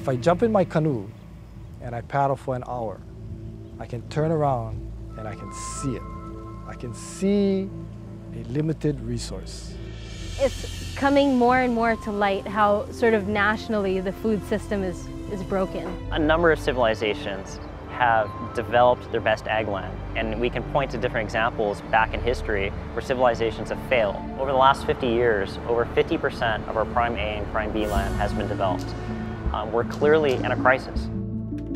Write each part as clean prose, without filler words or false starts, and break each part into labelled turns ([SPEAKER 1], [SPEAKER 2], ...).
[SPEAKER 1] If I jump in my canoe and I paddle for an hour, I can turn around and I can see it. I can see a limited resource.
[SPEAKER 2] It's coming more and more to light how sort of nationally the food system is broken.
[SPEAKER 3] A number of civilizations have developed their best ag land, and we can point to different examples back in history where civilizations have failed. Over the last 50 years, over 50% of our prime A and prime B land has been developed. We're clearly in a crisis.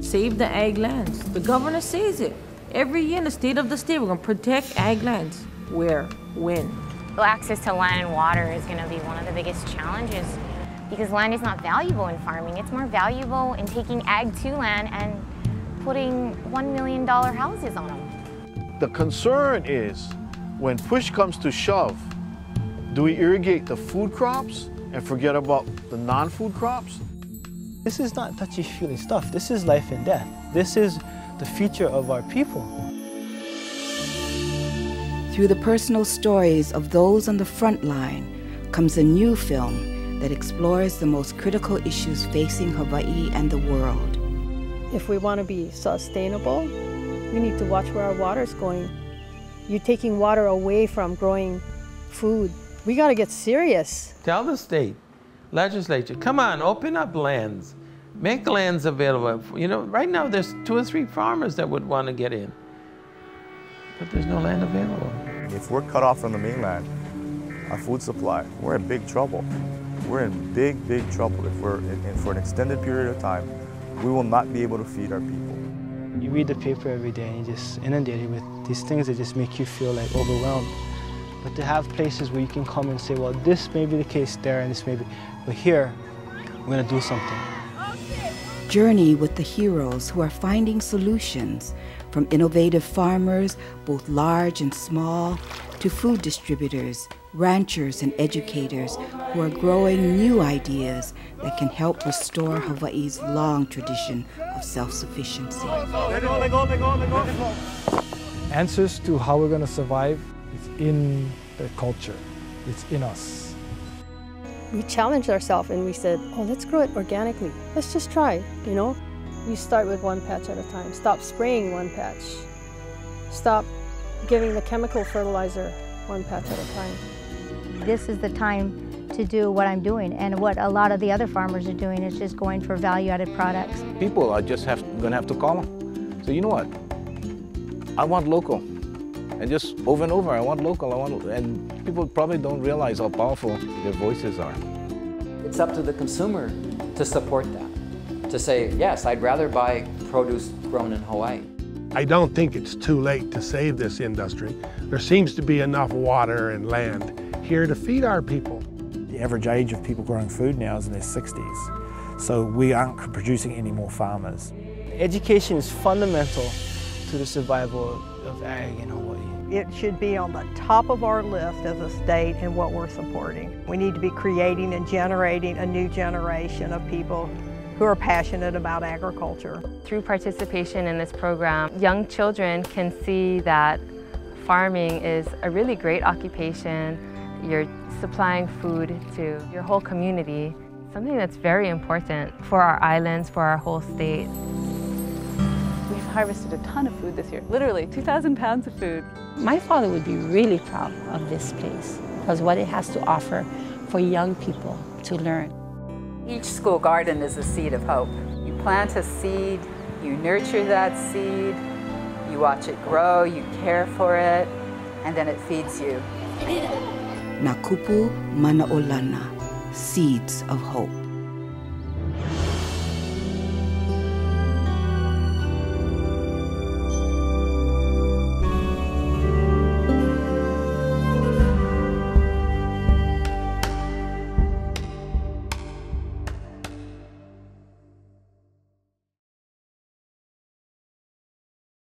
[SPEAKER 4] Save the ag lands. The governor says it. Every year in the state of the state, we're going to protect ag lands. Where? When?
[SPEAKER 5] Access to land and water is going to be one of the biggest challenges because land is not valuable in farming. It's more valuable in taking ag to land and putting $1 million houses on them.
[SPEAKER 6] The concern is when push comes to shove, do we irrigate the food crops and forget about the non-food crops?
[SPEAKER 7] This is not touchy-feely stuff. This is life and death. This is the future of our people.
[SPEAKER 8] Through the personal stories of those on the front line comes a new film that explores the most critical issues facing Hawaii and the world.
[SPEAKER 9] If we want to be sustainable, we need to watch where our water is going. You're taking water away from growing food. We got to get serious.
[SPEAKER 10] Tell the state legislature, come on, open up lands. Make lands available. You know, right now there's 2 or 3 farmers that would want to get in, but there's no land available.
[SPEAKER 11] If we're cut off from the mainland, our food supply, we're in big trouble. We're in big, big trouble. If we're in for an extended period of time, we will not be able to feed our people.
[SPEAKER 7] You read the paper every day and you're just inundated with these things that just make you feel like overwhelmed. But to have places where you can come and say, well, this may be the case there and this may be, but here, we're going to do something.
[SPEAKER 8] Journey with the heroes who are finding solutions, from innovative farmers, both large and small, to food distributors, ranchers and educators who are growing new ideas that can help restore Hawaii's long tradition of self-sufficiency.
[SPEAKER 1] Answers to how we're going to survive is in the culture. It's in us.
[SPEAKER 9] We challenged ourselves and we said, oh, let's grow it organically. Let's just try, you know? You start with one patch at a time. Stop spraying one patch. Stop giving the chemical fertilizer one patch at a time.
[SPEAKER 2] This is the time to do what I'm doing, and what a lot of the other farmers are doing is just going for value-added products.
[SPEAKER 12] People are just going to have to call them. So you know what? I want local. And just over and over, I want local, and people probably don't realize how powerful their voices are.
[SPEAKER 13] It's up to the consumer to support that, to say, yes, I'd rather buy produce grown in Hawaii.
[SPEAKER 14] I don't think it's too late to save this industry. There seems to be enough water and land here to feed our people.
[SPEAKER 15] The average age of people growing food now is in their 60s, so we aren't producing any more farmers.
[SPEAKER 7] Education is fundamental to the survival of ag in Hawaii.
[SPEAKER 16] It should be on the top of our list as a state and what we're supporting. We need to be creating and generating a new generation of people who are passionate about agriculture.
[SPEAKER 17] Through participation in this program, young children can see that farming is a really great occupation. You're supplying food to your whole community, something that's very important for our islands, for our whole state.
[SPEAKER 18] We've harvested a ton of food this year, literally 2,000 pounds of food.
[SPEAKER 19] My father would be really proud of this place because what it has to offer for young people to learn.
[SPEAKER 20] Each school garden is a seed of hope. You plant a seed, you nurture that seed, you watch it grow, you care for it, and then it feeds you.
[SPEAKER 8] Nakupu Manaolana, Seeds of Hope.